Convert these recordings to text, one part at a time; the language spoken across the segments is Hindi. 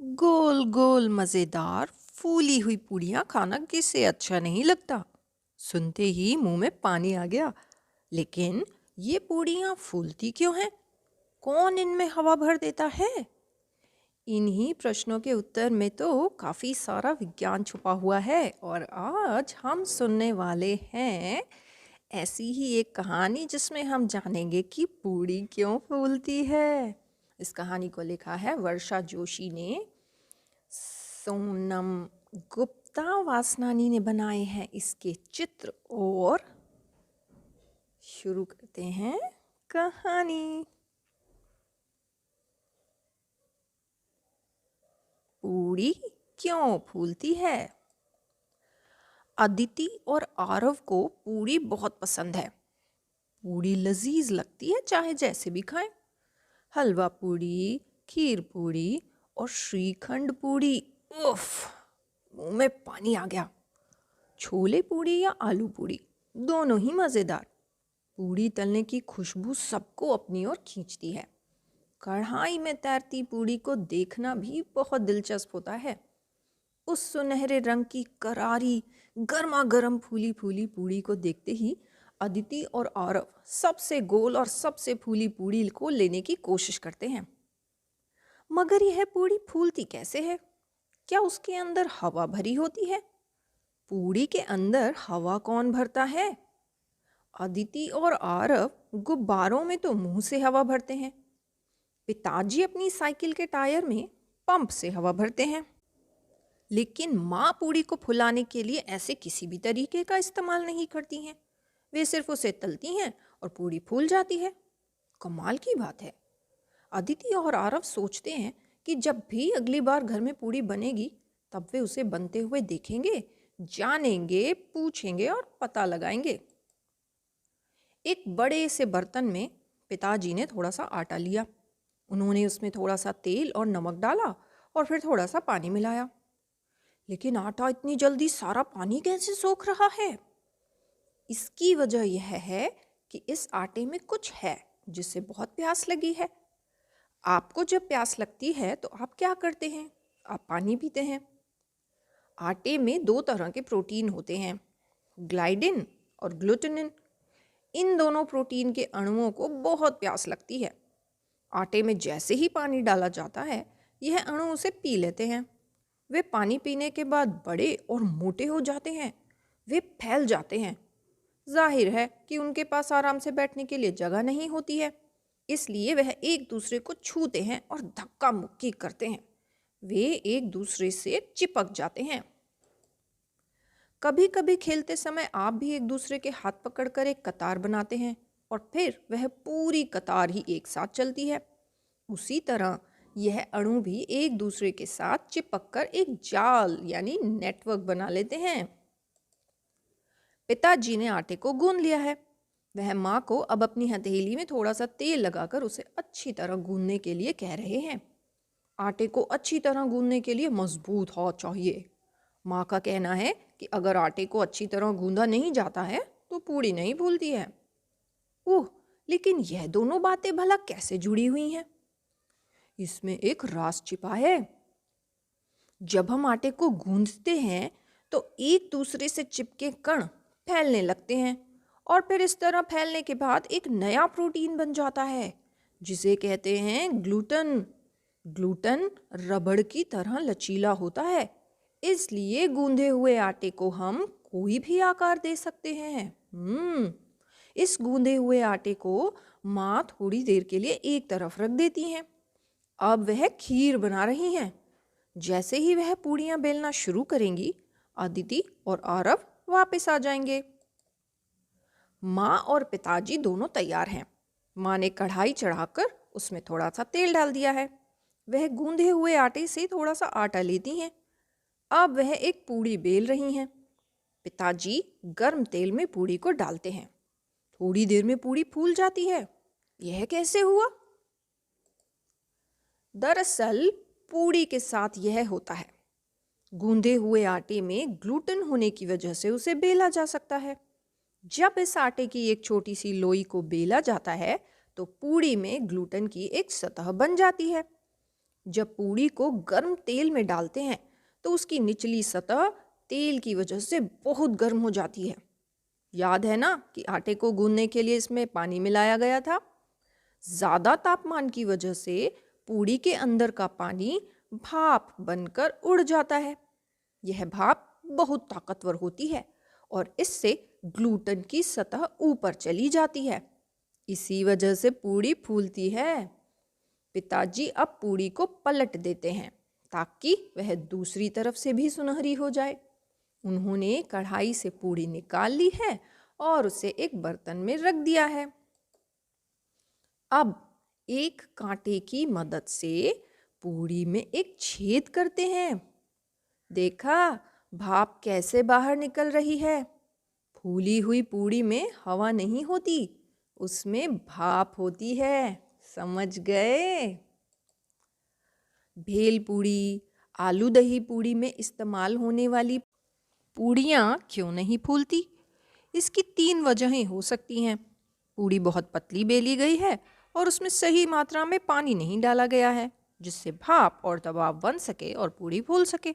गोल गोल मजेदार फूली हुई पूड़ियाँ खाना किसे अच्छा नहीं लगता। सुनते ही मुंह में पानी आ गया। लेकिन ये पूड़ियाँ फूलती क्यों हैं? कौन इनमें हवा भर देता है? इन्हीं प्रश्नों के उत्तर में तो काफी सारा विज्ञान छुपा हुआ है और आज हम सुनने वाले हैं ऐसी ही एक कहानी जिसमें हम जानेंगे कि पूड़ी क्यों फूलती है। इस कहानी को लिखा है वर्षा जोशी ने। सोनम गुप्ता वासनानी ने बनाए हैं इसके चित्र। और शुरू करते हैं कहानी। पूड़ी क्यों फूलती है? अदिति और आरव को पूड़ी बहुत पसंद है। पूड़ी लजीज लगती है चाहे जैसे भी खाएं। हलवा पूड़ी, खीर पूड़ी और श्रीखंड पूड़ी। उफ, मुंह में पानी आ गया। छोले पूड़ी या आलू पूड़ी, दोनों ही मज़ेदार। पूड़ी तलने की खुशबू सबको अपनी ओर खींचती है। कढ़ाई में तैरती पूड़ी को देखना भी बहुत दिलचस्प होता है। उस सुनहरे रंग की करारी गर्मा गर्म फूली फूली पूड़ी को देखते ही अदिति और आरव सबसे गोल और सबसे फूली पूड़ी को लेने की कोशिश करते हैं। मगर यह पूड़ी फूलती कैसे है? क्या उसके अंदर हवा भरी होती है? पूड़ी के अंदर हवा कौन भरता है? अदिति और आरव गुब्बारों में तो मुंह से हवा भरते हैं। पिताजी अपनी साइकिल के टायर में पंप से हवा भरते हैं। लेकिन माँ पूड़ी को फुलाने के लिए ऐसे किसी भी तरीके का इस्तेमाल नहीं करती हैं। वे सिर्फ उसे तलती हैं और पूड़ी फूल जाती है। कमाल की बात है। अदिति और आरव सोचते हैं कि जब भी अगली बार घर में पूड़ी बनेगी तब वे उसे बनते हुए देखेंगे, जानेंगे, पूछेंगे और पता लगाएंगे। एक बड़े से बर्तन में पिताजी ने थोड़ा सा आटा लिया। उन्होंने उसमें थोड़ा सा तेल और नमक डाला और फिर थोड़ा सा पानी मिलाया। लेकिन आटा इतनी जल्दी सारा पानी कैसे सोख रहा है? इसकी वजह यह है कि इस आटे में कुछ है जिससे बहुत प्यास लगी है। आपको जब प्यास लगती है तो आप क्या करते हैं? आप पानी पीते हैं। आटे में दो तरह के प्रोटीन होते हैं, ग्लाइडिन और ग्लूटेनिन। इन दोनों प्रोटीन के अणुओं को बहुत प्यास लगती है। आटे में जैसे ही पानी डाला जाता है यह अणु उसे पी लेते हैं। वे पानी पीने के बाद बड़े और मोटे हो जाते हैं। वे फैल जाते हैं। जाहिर है कि उनके पास आराम से बैठने के लिए जगह नहीं होती है, इसलिए वह एक दूसरे को छूते हैं और धक्का मुक्की करते हैं। वे एक दूसरे से चिपक जाते हैं। कभी कभी खेलते समय आप भी एक दूसरे के हाथ पकड़कर एक कतार बनाते हैं और फिर वह पूरी कतार ही एक साथ चलती है। उसी तरह यह अणु भी एक दूसरे के साथ चिपककर एक जाल यानी नेटवर्क बना लेते हैं। पिताजी ने आटे को गूंद लिया है। वह माँ को अब अपनी हथेली में थोड़ा सा तेल लगाकर उसे अच्छी तरह गूंदने के लिए कह रहे हैं। आटे को अच्छी तरह गूंदने के लिए मजबूत हाथ चाहिए। माँ का कहना है कि अगर आटे को अच्छी तरह गूंदा नहीं जाता है तो पूड़ी नहीं फूलती है। ओह, लेकिन यह दोनों बातें भला कैसे जुड़ी हुई हैं? इसमें एक राज छिपा है। जब हम आटे को गूंदते हैं तो एक दूसरे से चिपके कण फैलने लगते हैं और फिर इस तरह फैलने के बाद एक नया प्रोटीन बन जाता है जिसे कहते हैं ग्लूटन। ग्लूटन रबड़ की तरह लचीला होता है, इसलिए गूंदे हुए आटे को हम कोई भी आकार दे सकते हैं। इस गूंदे हुए आटे को माँ थोड़ी देर के लिए एक तरफ रख देती हैं। अब वह खीर बना रही हैं। जैसे ही वह पूड़ियाँ बेलना शुरू करेंगी अदिति और आरव वापस आ जाएंगे। माँ और पिताजी दोनों तैयार हैं। माँ ने कढ़ाई चढ़ाकर उसमें थोड़ा सा तेल डाल दिया है। वह गूंदे हुए आटे से थोड़ा सा आटा लेती हैं। अब वह एक पूड़ी बेल रही हैं। पिताजी गर्म तेल में पूड़ी को डालते हैं। थोड़ी देर में पूड़ी फूल जाती है। यह कैसे हुआ? दरअसल पूड़ी के साथ यह होता है, गूंदे हुए आटे में ग्लूटेन होने की वजह से उसे बेला जा सकता है। जब इस आटे की एक छोटी सी लोई को बेला जाता है तो पूड़ी में ग्लूटेन की एक सतह बन जाती है। जब पूड़ी को गर्म तेल में डालते हैं तो उसकी निचली सतह तेल की वजह से बहुत गर्म हो जाती है। याद है ना कि आटे को गूंदने के लिए इसमें पानी मिलाया गया था। ज़्यादा तापमान की वजह से पूड़ी के अंदर का पानी भाप बनकर उड़ जाता है। यह भाप बहुत ताकतवर होती है और इससे ग्लूटन की सतह ऊपर चली जाती है। इसी वजह से पूड़ी फूलती है। पिताजी अब पूड़ी को पलट देते हैं ताकि वह दूसरी तरफ से भी सुनहरी हो जाए। उन्होंने कढ़ाई से पूड़ी निकाल ली है और उसे एक बर्तन में रख दिया है। अब एक कांटे की मदद से पूड़ी में एक छेद करते हैं। देखा भाप कैसे बाहर निकल रही है। फूली हुई पूड़ी में हवा नहीं होती, उसमें भाप होती है। समझ गए? भेल पूड़ी, आलू दही पूड़ी में इस्तेमाल होने वाली पूड़ियाँ क्यों नहीं फूलती? इसकी 3 वजहें हो सकती हैं। पूड़ी बहुत पतली बेली गई है और उसमें सही मात्रा में पानी नहीं डाला गया है, जिससे भाप और दबाव बन सके और पूड़ी फूल सके।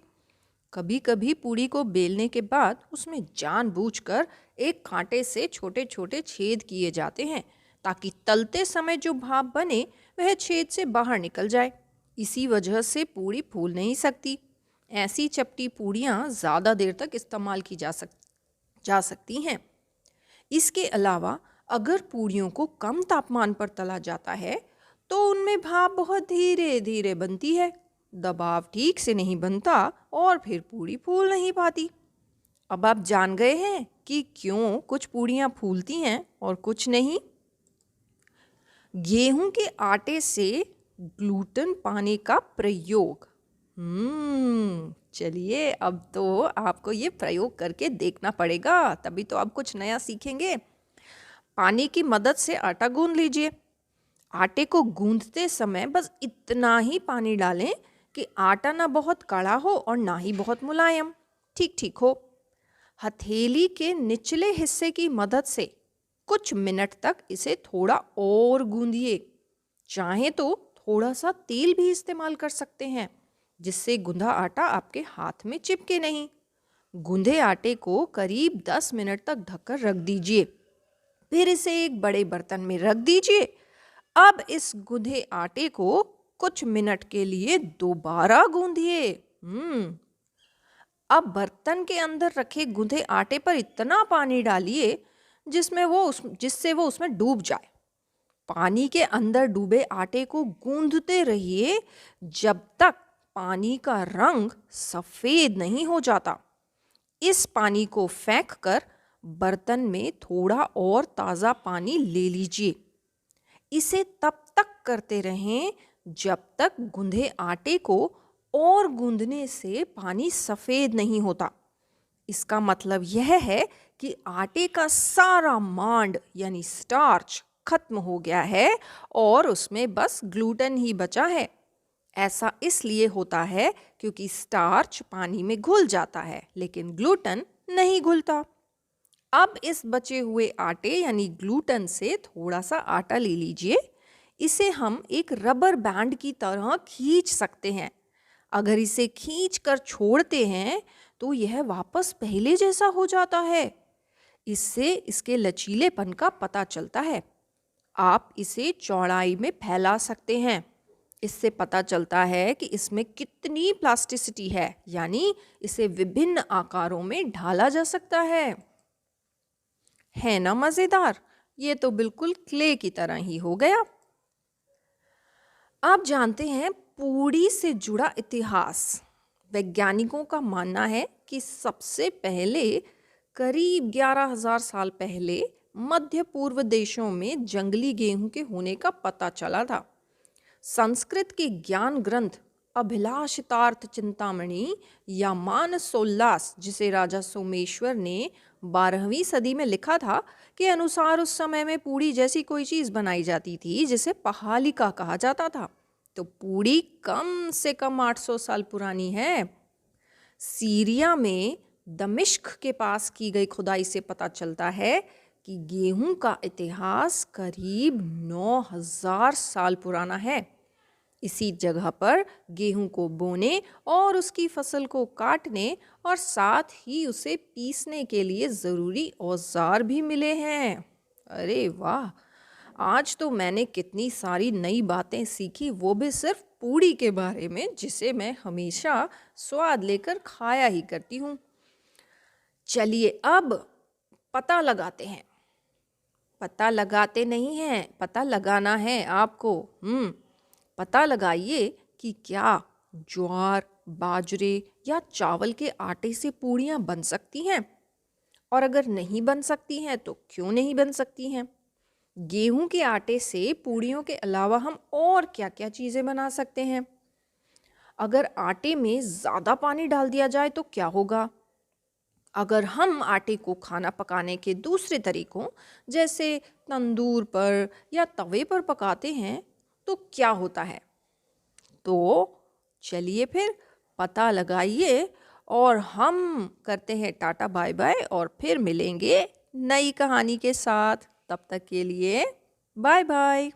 कभी कभी पूड़ी को बेलने के बाद उसमें जानबूझकर एक कांटे से छोटे छोटे छेद किए जाते हैं ताकि तलते समय जो भाप बने वह छेद से बाहर निकल जाए। इसी वजह से पूड़ी फूल नहीं सकती। ऐसी चपटी पूड़ियाँ ज़्यादा देर तक इस्तेमाल की जा सकती हैं। इसके अलावा अगर पूड़ियों को कम तापमान पर तला जाता है तो उनमें भाप बहुत धीरे धीरे बनती है, दबाव ठीक से नहीं बनता और फिर पूड़ी फूल नहीं पाती। अब आप जान गए हैं कि क्यों कुछ पूड़ियाँ फूलती हैं और कुछ नहीं। गेहूं के आटे से ग्लूटन पाने का प्रयोग। चलिए अब तो आपको ये प्रयोग करके देखना पड़ेगा, तभी तो आप कुछ नया सीखेंगे। पानी की मदद से आटा गूंद लीजिए। आटे को गूंदते समय बस इतना ही पानी डालें कि आटा ना बहुत कड़ा हो और ना ही बहुत मुलायम, ठीक ठीक हो। हथेली के निचले हिस्से की मदद से कुछ मिनट तक इसे थोड़ा और गूंदिए। चाहे तो थोड़ा सा तेल भी इस्तेमाल कर सकते हैं, जिससे गुंदा आटा आपके हाथ में चिपके नहीं। गूंदे आटे को करीब 10 मिनट तक ढककर रख दीजिए। फिर इसे एक बड़े बर्तन में रख दीजिए। अब इस गूंदे आटे को कुछ मिनट के लिए दोबारा गूंदिए। अब बर्तन के अंदर रखे गूंदे आटे पर इतना पानी डालिए जिससे वो उसमें डूब जाए। पानी के अंदर डूबे आटे को गूंदते रहिए जब तक पानी का रंग सफेद नहीं हो जाता। इस पानी को फेंककर बर्तन में थोड़ा और ताज़ा पानी ले लीजिए। इसे तब तक करते रहें जब तक गूंदे आटे को और गूंदने से पानी सफ़ेद नहीं होता। इसका मतलब यह है कि आटे का सारा मांड यानी स्टार्च खत्म हो गया है और उसमें बस ग्लूटन ही बचा है। ऐसा इसलिए होता है क्योंकि स्टार्च पानी में घुल जाता है लेकिन ग्लूटन नहीं घुलता। अब इस बचे हुए आटे यानी ग्लूटन से थोड़ा सा आटा ले लीजिए। इसे हम एक रबर बैंड की तरह खींच सकते हैं। अगर इसे खींच कर छोड़ते हैं तो यह वापस पहले जैसा हो जाता है। इससे इसके लचीलेपन का पता चलता है। आप इसे चौड़ाई में फैला सकते हैं। इससे पता चलता है कि इसमें कितनी प्लास्टिसिटी है, यानी इसे विभिन्न आकारों में ढाला जा सकता है ना मज़ेदार? ये तो बिल्कुल क्ले की तरह ही हो गया। आप जानते हैं पूड़ी से जुड़ा इतिहास। वैज्ञानिकों का मानना है कि सबसे पहले करीब 11,000 साल पहले मध्य पूर्व देशों में जंगली गेहूं के होने का पता चला था। संस्कृत के ज्ञान ग्रंथ अभिलाषितार्थ चिंतामणि या मानसोल्लास, जिसे राजा सोमेश्वर ने 12वीं सदी में लिखा था, के अनुसार उस समय में पूड़ी जैसी कोई चीज़ बनाई जाती थी जिसे पहालिका कहा जाता था। तो पूड़ी कम से कम 800 साल पुरानी है। सीरिया में दमिश्क के पास की गई खुदाई से पता चलता है कि गेहूं का इतिहास करीब 9,000 साल पुराना है। इसी जगह पर गेहूं को बोने और उसकी फसल को काटने और साथ ही उसे पीसने के लिए ज़रूरी औजार भी मिले हैं। अरे वाह! आज तो मैंने कितनी सारी नई बातें सीखी, वो भी सिर्फ पूड़ी के बारे में, जिसे मैं हमेशा स्वाद लेकर खाया ही करती हूँ। चलिए अब पता लगाते हैं। पता लगाते नहीं हैं, पता लगाना है आपको। पता लगाइए कि क्या ज्वार, बाजरे या चावल के आटे से पूड़ियाँ बन सकती हैं, और अगर नहीं बन सकती हैं तो क्यों नहीं बन सकती हैं। गेहूं के आटे से पूड़ियों के अलावा हम और क्या-क्या चीज़ें बना सकते हैं। अगर आटे में ज़्यादा पानी डाल दिया जाए तो क्या होगा। अगर हम आटे को खाना पकाने के दूसरे तरीकों जैसे तंदूर पर या तवे पर पकाते हैं तो क्या होता है। तो चलिए फिर पता लगाइए, और हम करते हैं टाटा बाय बाय, और फिर मिलेंगे नई कहानी के साथ। तब तक के लिए बाय बाय।